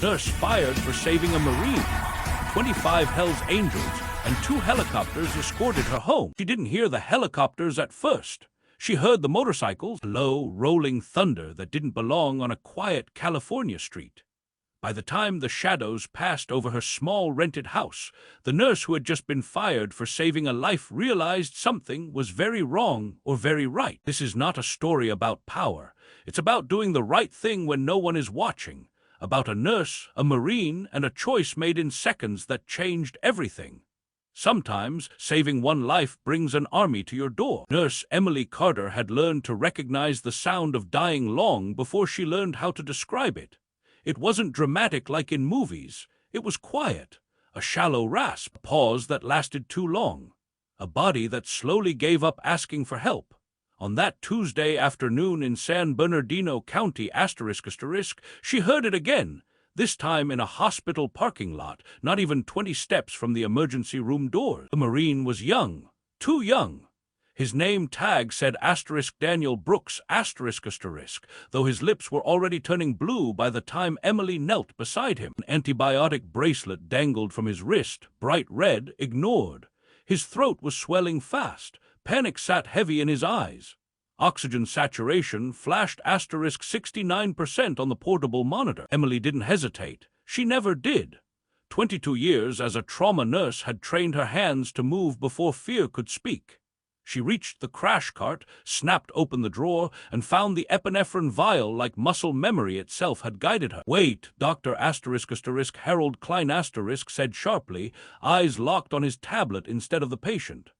Nurse fired for saving a Marine. 25 Hell's Angels and 2 helicopters escorted her home. She didn't hear the helicopters at first. She heard the motorcycles, low, rolling thunder that didn't belong on a quiet California street. By the time the shadows passed over her small rented house, the nurse who had just been fired for saving a life realized something was very wrong or very right. This is not a story about power. It's about doing the right thing when no one is watching. About a nurse, a Marine, and a choice made in seconds that changed everything. Sometimes, saving one life brings an army to your door. Nurse Emily Carter had learned to recognize the sound of dying long before she learned how to describe it. It wasn't dramatic like in movies. It was quiet. A shallow rasp, a pause that lasted too long. A body that slowly gave up asking for help. On that Tuesday afternoon in San Bernardino County, she heard it again, this time in a hospital parking lot, not even 20 steps from the emergency room door. The Marine was young, too young. His name tag said Daniel Brooks, though his lips were already turning blue by the time Emily knelt beside him. An antibiotic bracelet dangled from his wrist, bright red, ignored. His throat was swelling fast. Panic sat heavy in his eyes. Oxygen saturation flashed 69% on the portable monitor. Emily didn't hesitate. She never did. 22 years as a trauma nurse had trained her hands to move before fear could speak. She reached the crash cart, snapped open the drawer, and found the epinephrine vial like muscle memory itself had guided her. "Wait," Dr. Harold Klein said sharply, eyes locked on his tablet instead of the patient.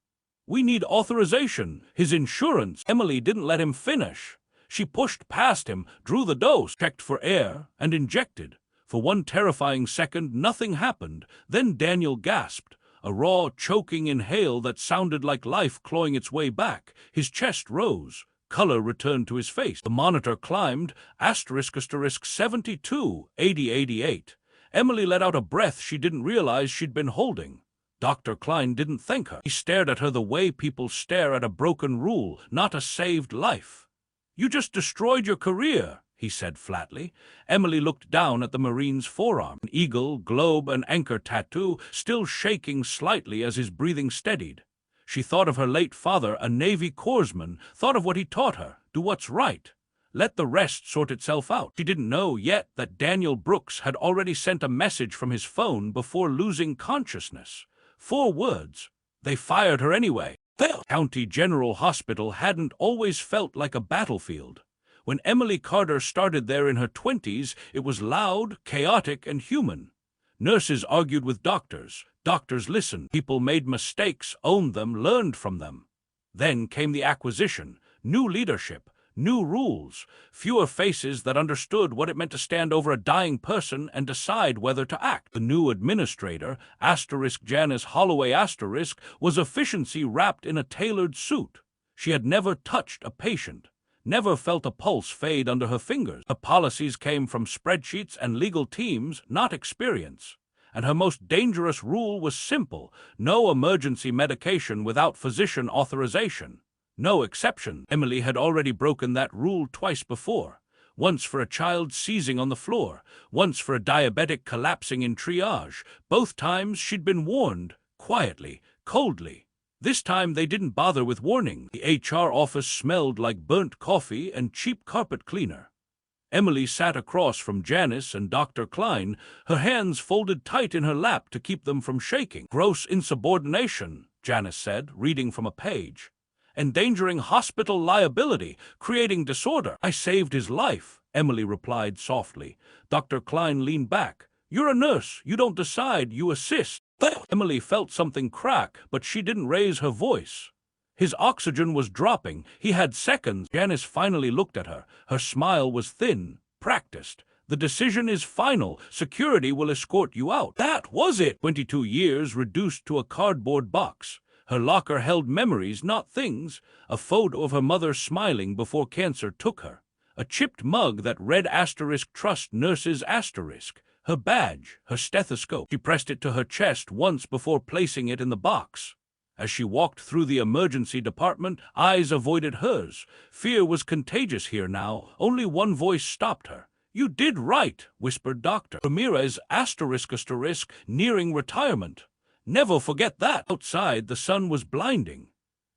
"We need authorization, his insurance." Emily didn't let him finish. She pushed past him, drew the dose, checked for air, and injected. For one terrifying second, nothing happened. Then Daniel gasped. A raw, choking inhale that sounded like life clawing its way back. His chest rose. Color returned to his face. The monitor climbed, *72, 8088. Emily let out a breath she didn't realize she'd been holding. Dr. Klein didn't thank her. He stared at her the way people stare at a broken rule, not a saved life. "You just destroyed your career," he said flatly. Emily looked down at the Marine's forearm, an eagle, globe, and anchor tattoo, still shaking slightly as his breathing steadied. She thought of her late father, a Navy corpsman, thought of what he taught her, do what's right. Let the rest sort itself out. She didn't know yet that Daniel Brooks had already sent a message from his phone before losing consciousness. 4 words. They fired her anyway. County General Hospital hadn't always felt like a battlefield. When Emily Carter started there in her 20s, it was loud, chaotic, and human. Nurses argued with doctors. Doctors listened. People made mistakes, owned them, learned from them. Then came the acquisition, new leadership, new rules, fewer faces that understood what it meant to stand over a dying person and decide whether to act. The new administrator, Janice Holloway was efficiency wrapped in a tailored suit. She had never touched a patient, never felt a pulse fade under her fingers. Her policies came from spreadsheets and legal teams, not experience. And her most dangerous rule was simple: no emergency medication without physician authorization. No exception. Emily had already broken that rule twice before. Once for a child seizing on the floor, once for a diabetic collapsing in triage. Both times she'd been warned, quietly, coldly. This time they didn't bother with warning. The HR office smelled like burnt coffee and cheap carpet cleaner. Emily sat across from Janice and Dr. Klein, her hands folded tight in her lap to keep them from shaking. "Gross insubordination," Janice said, reading from a page. "Endangering hospital liability, creating disorder." "I saved his life," Emily replied softly. Dr. Klein leaned back. "You're a nurse. You don't decide, you assist." Emily felt something crack, but she didn't raise her voice. His oxygen was dropping. He had seconds. Janice finally looked at her. Her smile was thin, practiced. "The decision is final. Security will escort you out." That was it. 22 years reduced to a cardboard box. Her locker held memories, not things. A photo of her mother smiling before cancer took her. A chipped mug that read *Trust Nurses*. Her badge, her stethoscope. She pressed it to her chest once before placing it in the box. As she walked through the emergency department, eyes avoided hers. Fear was contagious here now. Only one voice stopped her. You did right, whispered Dr. Ramirez, asterisk, nearing retirement. Never forget that. Outside, the sun was blinding.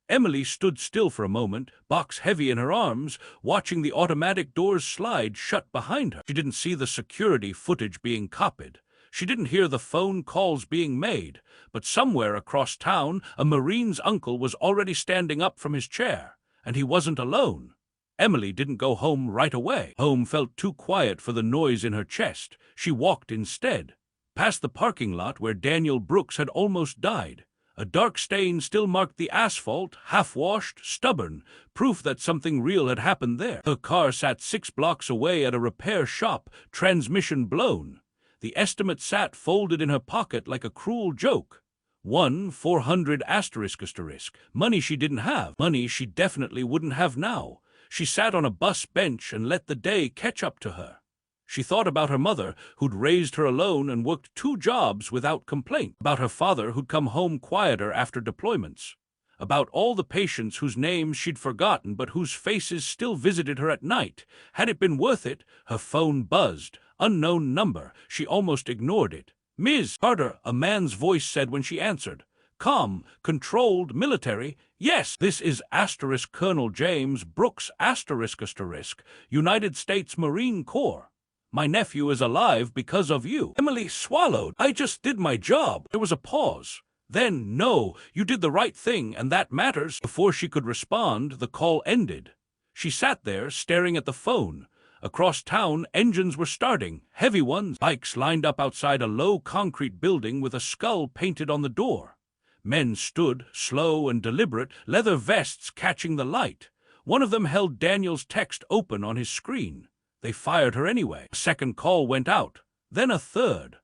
Emily stood still for a moment, box heavy in her arms, watching the automatic doors slide shut behind her. She didn't see the security footage being copied. She didn't hear the phone calls being made, but somewhere across town, a Marine's uncle was already standing up from his chair, and he wasn't alone. Emily didn't go home right away. Home felt too quiet for the noise in her chest. She walked instead, past the parking lot where Daniel Brooks had almost died. A dark stain still marked the asphalt, half-washed, stubborn, proof that something real had happened there. Her car sat 6 blocks away at a repair shop, transmission blown. The estimate sat folded in her pocket like a cruel joke. 400 asterisk. Money she didn't have. Money she definitely wouldn't have now. She sat on a bus bench and let the day catch up to her. She thought about her mother, who'd raised her alone and worked 2 jobs without complaint. About her father, who'd come home quieter after deployments. About all the patients whose names she'd forgotten but whose faces still visited her at night. Had it been worth it? Her phone buzzed. Unknown number. She almost ignored it. "Ms. Carter," a man's voice said when she answered. Calm, controlled, military. "Yes, this is Colonel James Brooks, United States Marine Corps. My nephew is alive because of you." Emily swallowed. "I just did my job." There was a pause. Then, "No, you did the right thing, and that matters." Before she could respond, the call ended. She sat there, staring at the phone. Across town, engines were starting, heavy ones. Bikes lined up outside a low concrete building with a skull painted on the door. Men stood, slow and deliberate, leather vests catching the light. One of them held Daniel's text open on his screen. They fired her anyway. A second call went out, then a third.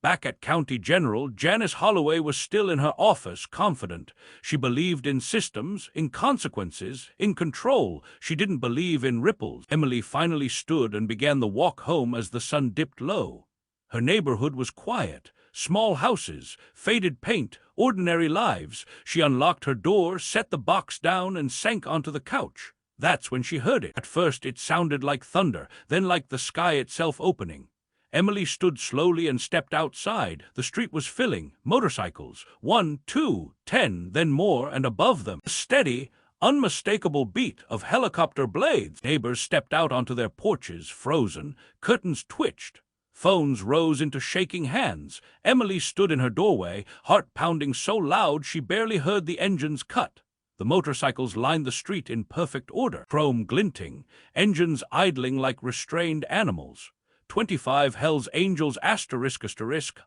Back at County General, Janice Holloway was still in her office, confident. She believed in systems, in consequences, in control. She didn't believe in ripples. Emily finally stood and began the walk home as the sun dipped low. Her neighborhood was quiet. Small houses, faded paint, ordinary lives. She unlocked her door, set the box down, and sank onto the couch. That's when she heard it. At first it sounded like thunder, then like the sky itself opening. Emily stood slowly and stepped outside. The street was filling. Motorcycles. 1, 2, 10, then more, and above them, a steady, unmistakable beat of helicopter blades. Neighbors stepped out onto their porches, frozen. Curtains twitched. Phones rose into shaking hands. Emily stood in her doorway, heart pounding so loud she barely heard the engines cut. The motorcycles lined the street in perfect order, chrome glinting, engines idling like restrained animals. 25 Hell's Angels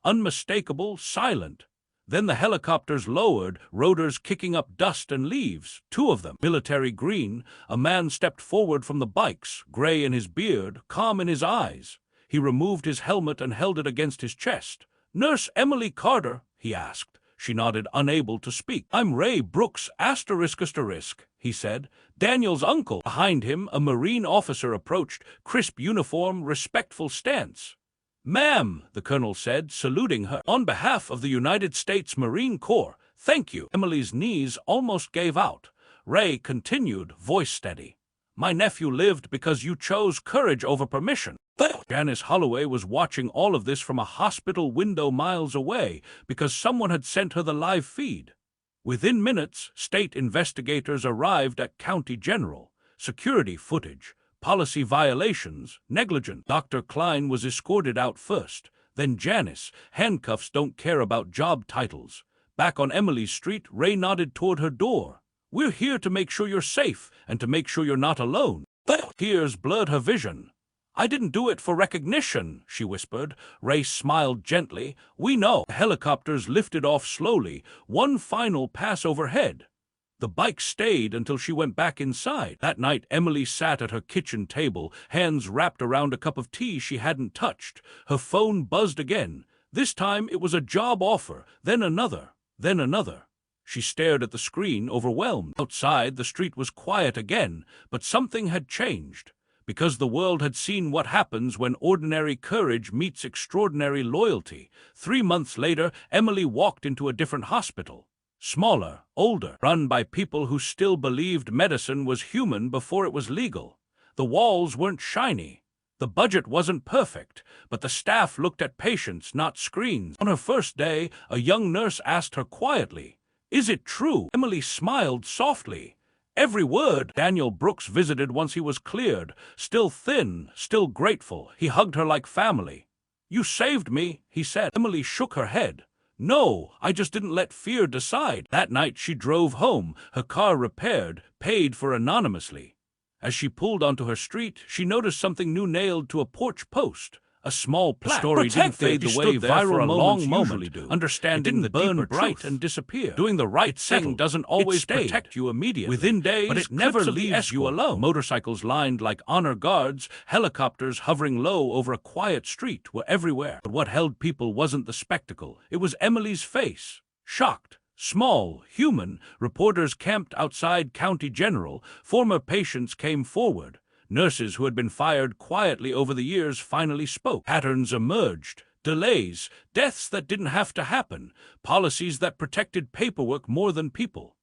unmistakable, silent. Then the helicopters lowered, rotors kicking up dust and leaves. 2 of them, military green. A man stepped forward from the bikes, gray in his beard, calm in his eyes. He removed his helmet and held it against his chest. "Nurse Emily Carter?" he asked. She nodded, unable to speak. "I'm Ray Brooks, he said. "Daniel's uncle." Behind him, a Marine officer approached, crisp uniform, respectful stance. "Ma'am," the colonel said, saluting her. "On behalf of the United States Marine Corps, thank you." Emily's knees almost gave out. Ray continued, voice steady. "My nephew lived because you chose courage over permission." Janice Holloway was watching all of this from a hospital window miles away because someone had sent her the live feed. Within minutes, state investigators arrived at County General. Security footage, policy violations, negligence. Dr. Klein was escorted out first. Then Janice. Handcuffs don't care about job titles. Back on Emily's street, Ray nodded toward her door. "We're here to make sure you're safe and to make sure you're not alone." Tears blurred her vision. "I didn't do it for recognition," she whispered. Ray smiled gently. "We know." Helicopters lifted off slowly, one final pass overhead. The bike stayed until she went back inside. That night, Emily sat at her kitchen table, hands wrapped around a cup of tea she hadn't touched. Her phone buzzed again. This time it was a job offer, then another, then another. She stared at the screen, overwhelmed. Outside, the street was quiet again, but something had changed. Because the world had seen what happens when ordinary courage meets extraordinary loyalty. 3 months later, Emily walked into a different hospital. Smaller, older, run by people who still believed medicine was human before it was legal. The walls weren't shiny. The budget wasn't perfect, but the staff looked at patients, not screens. On her first day, a young nurse asked her quietly, "Is it true?" Emily smiled softly. "Every word." Daniel Brooks visited once he was cleared, still thin, still grateful. He hugged her like family. "You saved me," he said. Emily shook her head. "No, I just didn't let fear decide." That night she drove home, her car repaired, paid for anonymously. As she pulled onto her street, she noticed something new nailed to a porch post. A small plaque. The story didn't fade the way viral moments usually do. Understanding the burn bright and disappear. Doing the right thing doesn't always protect you immediately. Within days, but it never leaves you alone. Motorcycles lined like honor guards, helicopters hovering low over a quiet street were everywhere. But what held people wasn't the spectacle. It was Emily's face. Shocked. Small, human, reporters camped outside County General. Former patients came forward. Nurses who had been fired quietly over the years finally spoke. Patterns emerged. Delays, deaths that didn't have to happen, policies that protected paperwork more than people.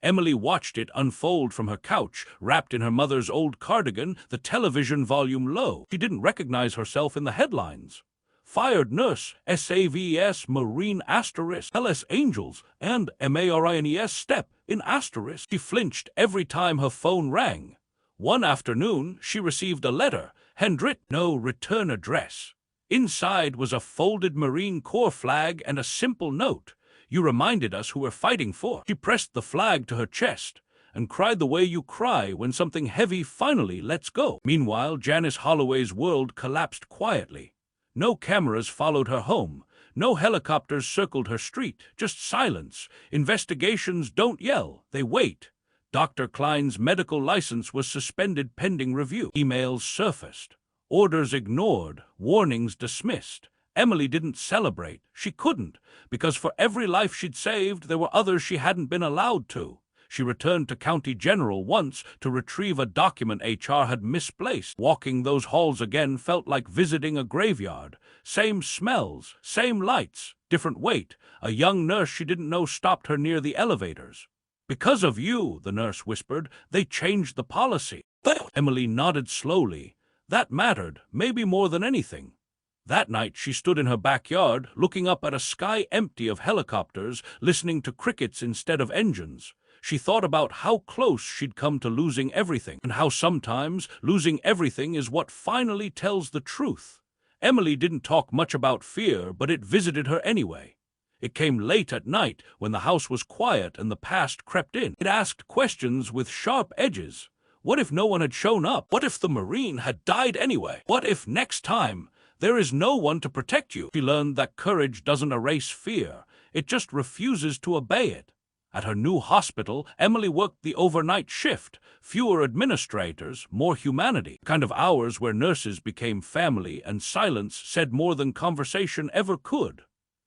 Emily watched it unfold from her couch, wrapped in her mother's old cardigan, the television volume low. She didn't recognize herself in the headlines. Fired nurse, SAVS, Marine asterisk, LS Angels, and MARINES step in asterisk. She flinched every time her phone rang. One afternoon, she received a letter, handwritten, no return address. Inside was a folded Marine Corps flag and a simple note. "You reminded us who we're fighting for." She pressed the flag to her chest and cried the way you cry when something heavy finally lets go. Meanwhile, Janice Holloway's world collapsed quietly. No cameras followed her home. No helicopters circled her street. Just silence. Investigations don't yell. They wait. Dr. Klein's medical license was suspended pending review. Emails surfaced. Orders ignored. Warnings dismissed. Emily didn't celebrate. She couldn't, because for every life she'd saved, there were others she hadn't been allowed to. She returned to County General once to retrieve a document HR had misplaced. Walking those halls again felt like visiting a graveyard. Same smells, same lights, different weight. A young nurse she didn't know stopped her near the elevators. "Because of you," the nurse whispered, "they changed the policy." Emily nodded slowly. That mattered, maybe more than anything. That night she stood in her backyard, looking up at a sky empty of helicopters, listening to crickets instead of engines. She thought about how close she'd come to losing everything, and how sometimes losing everything is what finally tells the truth. Emily didn't talk much about fear, but it visited her anyway. It came late at night, when the house was quiet and the past crept in. It asked questions with sharp edges. What if no one had shown up? What if the Marine had died anyway? What if next time there is no one to protect you? She learned that courage doesn't erase fear. It just refuses to obey it. At her new hospital, Emily worked the overnight shift. Fewer administrators, more humanity. Kind of hours where nurses became family and silence said more than conversation ever could.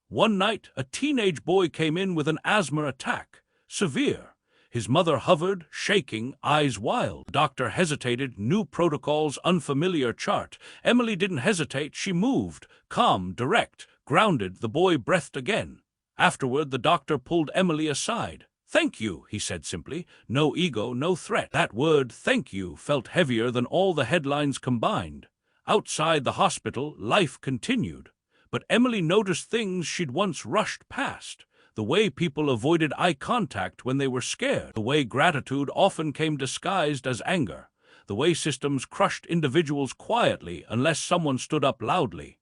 One night, a teenage boy came in with an asthma attack. Severe. His mother hovered, shaking, eyes wild. The doctor hesitated, new protocols, unfamiliar chart. Emily didn't hesitate, she moved. Calm, direct, grounded, the boy breathed again. Afterward, the doctor pulled Emily aside. "Thank you," he said simply. No ego, no threat. That word, thank you, felt heavier than all the headlines combined. Outside the hospital, life continued. But Emily noticed things she'd once rushed past. The way people avoided eye contact when they were scared. The way gratitude often came disguised as anger. The way systems crushed individuals quietly unless someone stood up loudly.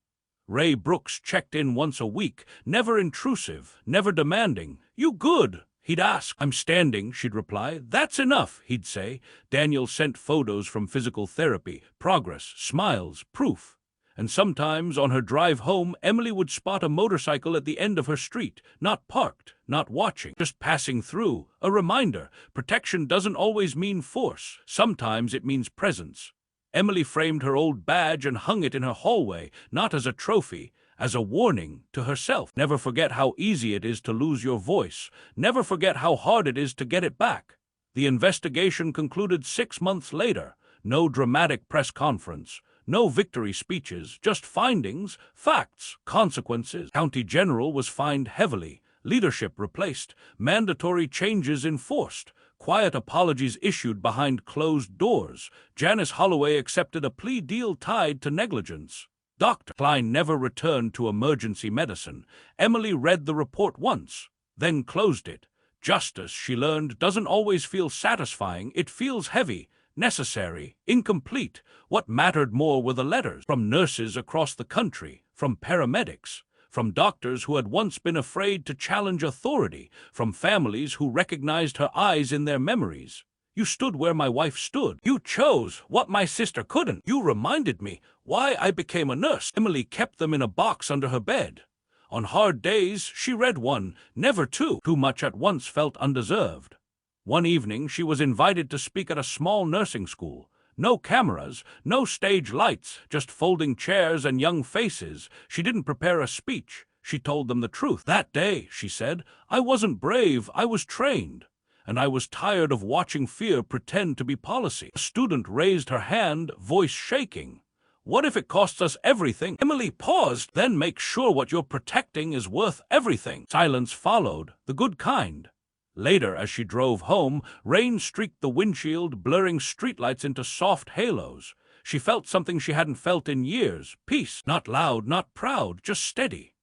Ray Brooks checked in once a week, never intrusive, never demanding. "You good?" he'd ask. "I'm standing," she'd reply. "That's enough," he'd say. Daniel sent photos from physical therapy, progress, smiles, proof. And sometimes, on her drive home, Emily would spot a motorcycle at the end of her street, not parked, not watching, just passing through. A reminder, protection doesn't always mean force. Sometimes it means presence. Emily framed her old badge and hung it in her hallway, not as a trophy, as a warning to herself. Never forget how easy it is to lose your voice. Never forget how hard it is to get it back. The investigation concluded 6 months later. No dramatic press conference. No victory speeches, just findings, facts, consequences. County General was fined heavily, leadership replaced, mandatory changes enforced. quiet apologies issued behind closed doors. Janice Holloway accepted a plea deal tied to negligence. Dr. Klein never returned to emergency medicine. Emily read the report once, then closed it. Justice, she learned, doesn't always feel satisfying. It feels heavy, necessary, incomplete. What mattered more were the letters from nurses across the country, from paramedics, from doctors who had once been afraid to challenge authority, from families who recognized her eyes in their memories. You stood where my wife stood. You chose what my sister couldn't. You reminded me why I became a nurse. Emily kept them in a box under her bed. On hard days, she read one, never two. Too much at once felt undeserved. One evening, she was invited to speak at a small nursing school. No cameras, no stage lights, just folding chairs and young faces. She didn't prepare a speech. She told them the truth. That day, she said, I wasn't brave, I was trained. And I was tired of watching fear pretend to be policy. A student raised her hand, voice shaking. What if it costs us everything? Emily paused. Then make sure what you're protecting is worth everything. Silence followed, the good kind. Later, as she drove home, rain streaked the windshield, blurring streetlights into soft halos. She felt something she hadn't felt in years. Peace. Not loud, not proud, just steady.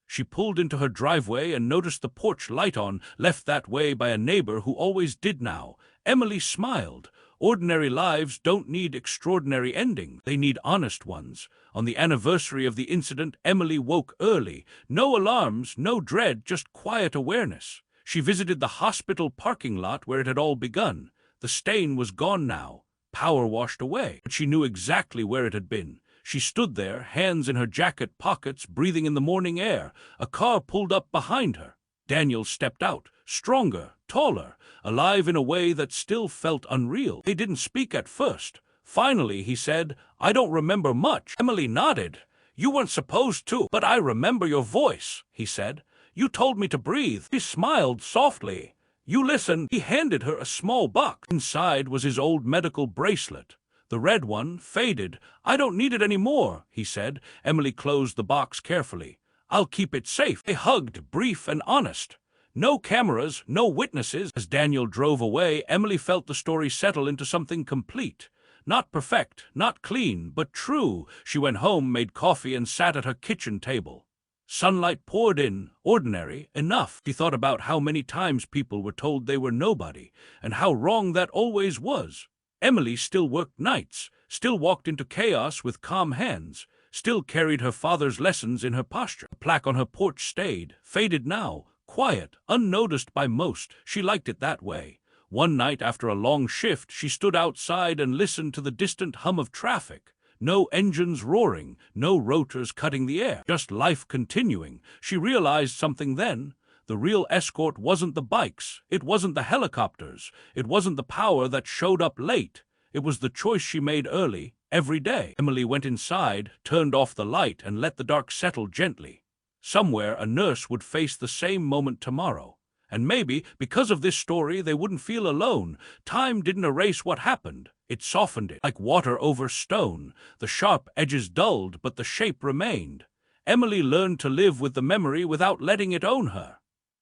She pulled into her driveway and noticed the porch light on, left that way by a neighbor who always did now. Emily smiled. Ordinary lives don't need extraordinary endings. They need honest ones. On the anniversary of the incident, Emily woke early. No alarms, no dread, just quiet awareness. She visited the hospital parking lot where it had all begun. The stain was gone now, power washed away, but she knew exactly where it had been. She stood there, hands in her jacket pockets, breathing in the morning air. A car pulled up behind her. Daniel stepped out, stronger, taller, alive in a way that still felt unreal. They didn't speak at first. Finally, he said, I don't remember much. Emily nodded. You weren't supposed to, but I remember your voice, he said. You told me to breathe. He smiled softly. You listened. He handed her a small box. Inside was his old medical bracelet. The red one, faded. I don't need it anymore, he said. Emily closed the box carefully. I'll keep it safe. They hugged, brief and honest. No cameras, no witnesses. As Daniel drove away, Emily felt the story settle into something complete. Not perfect, not clean, but true. She went home, made coffee, and sat at her kitchen table. Sunlight poured in, ordinary, enough. She thought about how many times people were told they were nobody, and how wrong that always was. Emily still worked nights, still walked into chaos with calm hands, still carried her father's lessons in her posture. The plaque on her porch stayed, faded now, quiet, unnoticed by most. She liked it that way. One night after a long shift, she stood outside and listened to the distant hum of traffic. No engines roaring, no rotors cutting the air, just life continuing. She realized something then. The real escort wasn't the bikes, it wasn't the helicopters, it wasn't the power that showed up late. It was the choice she made early, every day. Emily went inside, turned off the light, and let the dark settle gently. Somewhere a nurse would face the same moment tomorrow. And maybe, because of this story, they wouldn't feel alone. Time didn't erase what happened. It softened it, like water over stone. The sharp edges dulled, but the shape remained. Emily learned to live with the memory without letting it own her.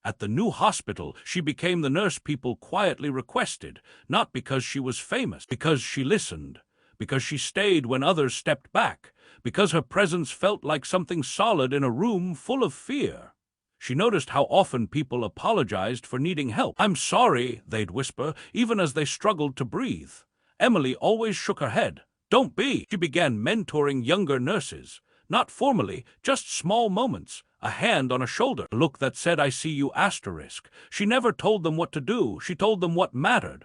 At the new hospital, she became the nurse people quietly requested, not because she was famous, because she listened, because she stayed when others stepped back, because her presence felt like something solid in a room full of fear. She noticed how often people apologized for needing help. I'm sorry, they'd whisper, even as they struggled to breathe. Emily always shook her head. Don't be. She began mentoring younger nurses. Not formally, just small moments. A hand on a shoulder, a look that said, I see you, asterisk. She never told them what to do. She told them what mattered.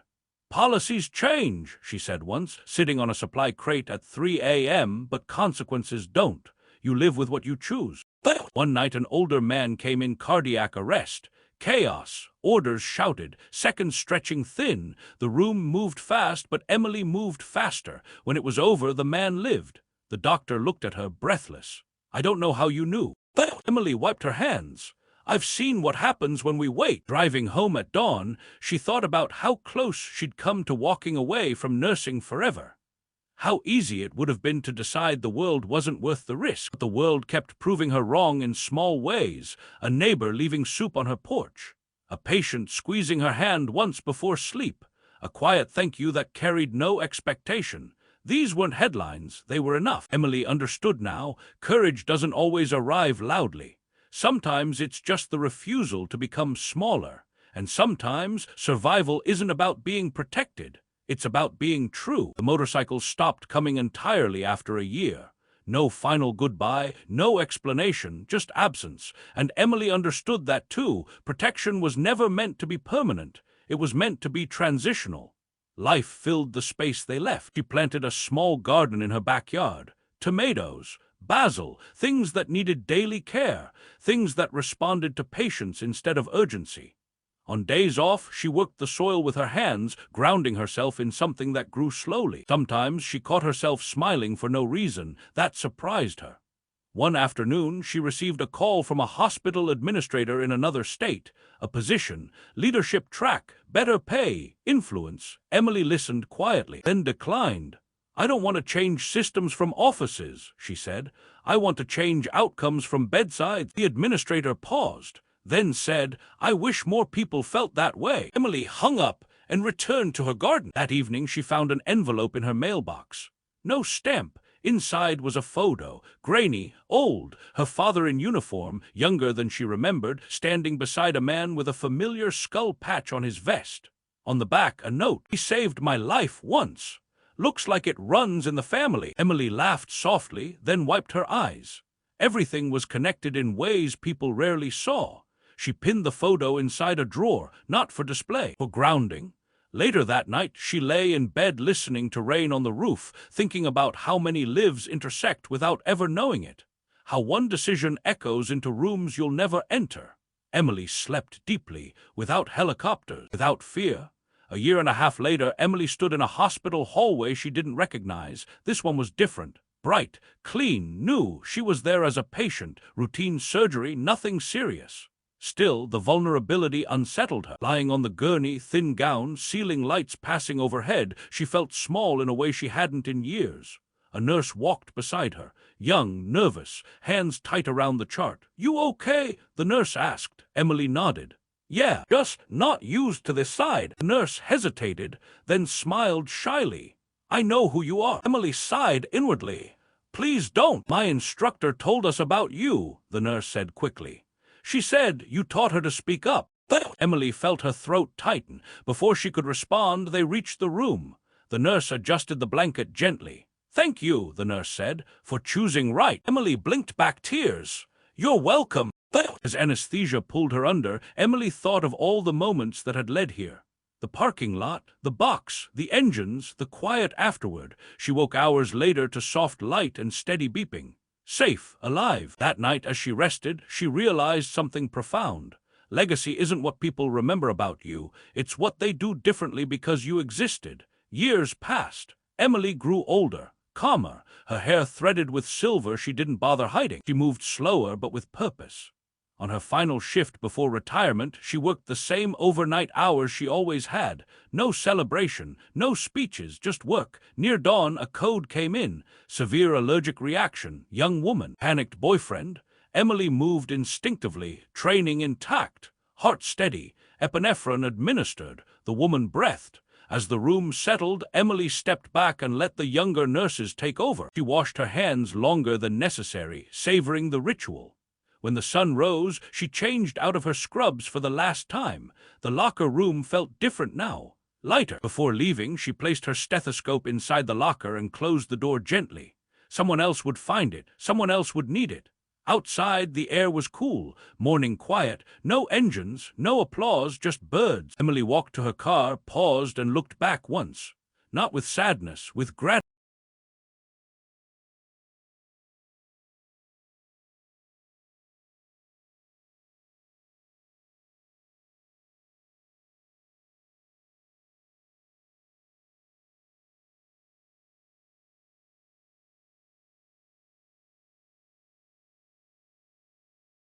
Policies change, she said once, sitting on a supply crate at 3 a.m., but consequences don't. You live with what you choose. One night an older man came in cardiac arrest. Chaos. Orders shouted, seconds stretching thin. The room moved fast, but Emily moved faster. When it was over, the man lived. The doctor looked at her, breathless. I don't know how you knew. Emily wiped her hands. I've seen what happens when we wait. Driving home at dawn, she thought about how close she'd come to walking away from nursing forever. How easy it would have been to decide the world wasn't worth the risk. But the world kept proving her wrong in small ways. A neighbor leaving soup on her porch. A patient squeezing her hand once before sleep. A quiet thank you that carried no expectation. These weren't headlines, they were enough. Emily understood now, courage doesn't always arrive loudly. Sometimes it's just the refusal to become smaller. And sometimes survival isn't about being protected. It's about being true. The motorcycle stopped coming entirely after a year. No final goodbye, no explanation, just absence. And Emily understood that too. Protection was never meant to be permanent. It was meant to be transitional. Life filled the space they left. She planted a small garden in her backyard. Tomatoes, basil, things that needed daily care, things that responded to patience instead of urgency. On days off, she worked the soil with her hands, grounding herself in something that grew slowly. Sometimes she caught herself smiling for no reason. That surprised her. One afternoon, she received a call from a hospital administrator in another state. A position, leadership track, better pay, influence. Emily listened quietly, then declined. "I don't want to change systems from offices," she said. "I want to change outcomes from bedsides." The administrator paused, then said, "I wish more people felt that way." Emily hung up and returned to her garden. That evening she found an envelope in her mailbox. No stamp. Inside was a photo, grainy, old, her father in uniform, younger than she remembered, standing beside a man with a familiar skull patch on his vest. On the back, a note, "He saved my life once. Looks like it runs in the family." Emily laughed softly, then wiped her eyes. Everything was connected in ways people rarely saw. She pinned the photo inside a drawer, not for display, for grounding. Later that night, she lay in bed listening to rain on the roof, thinking about how many lives intersect without ever knowing it. How one decision echoes into rooms you'll never enter. Emily slept deeply, without helicopters, without fear. A year and a half later, Emily stood in a hospital hallway she didn't recognize. This one was different. Bright, clean, new. She was there as a patient. Routine surgery, nothing serious. Still, the vulnerability unsettled her. Lying on the gurney, thin gown, ceiling lights passing overhead, she felt small in a way she hadn't in years. A nurse walked beside her, young, nervous, hands tight around the chart. "You okay?" the nurse asked. Emily nodded. "Yeah, just not used to this side." The nurse hesitated, then smiled shyly. "I know who you are." Emily sighed inwardly. "Please don't." "My instructor told us about you," the nurse said quickly. "She said you taught her to speak up." Emily felt her throat tighten. Before she could respond, they reached the room. The nurse adjusted the blanket gently. "Thank you," the nurse said, "for choosing right." Emily blinked back tears. "You're welcome." As anesthesia pulled her under, Emily thought of all the moments that had led here. The parking lot, the box, the engines, the quiet afterward. She woke hours later to soft light and steady beeping. Safe, alive. That night, as she rested, she realized something profound. Legacy isn't what people remember about you. It's what they do differently because you existed. Years passed. Emily grew older, calmer, her hair threaded with silver she didn't bother hiding. She moved slower but with purpose. On her final shift before retirement, she worked the same overnight hours she always had. No celebration, no speeches, just work. Near dawn, a code came in. Severe allergic reaction, young woman, panicked boyfriend. Emily moved instinctively, training intact. Heart steady, epinephrine administered. The woman breathed. As the room settled, Emily stepped back and let the younger nurses take over. She washed her hands longer than necessary, savoring the ritual. When the sun rose, she changed out of her scrubs for the last time. The locker room felt different now, lighter. Before leaving, she placed her stethoscope inside the locker and closed the door gently. Someone else would find it. Someone else would need it. Outside, the air was cool, morning quiet, no engines, no applause, just birds. Emily walked to her car, paused, and looked back once. Not with sadness, with gratitude.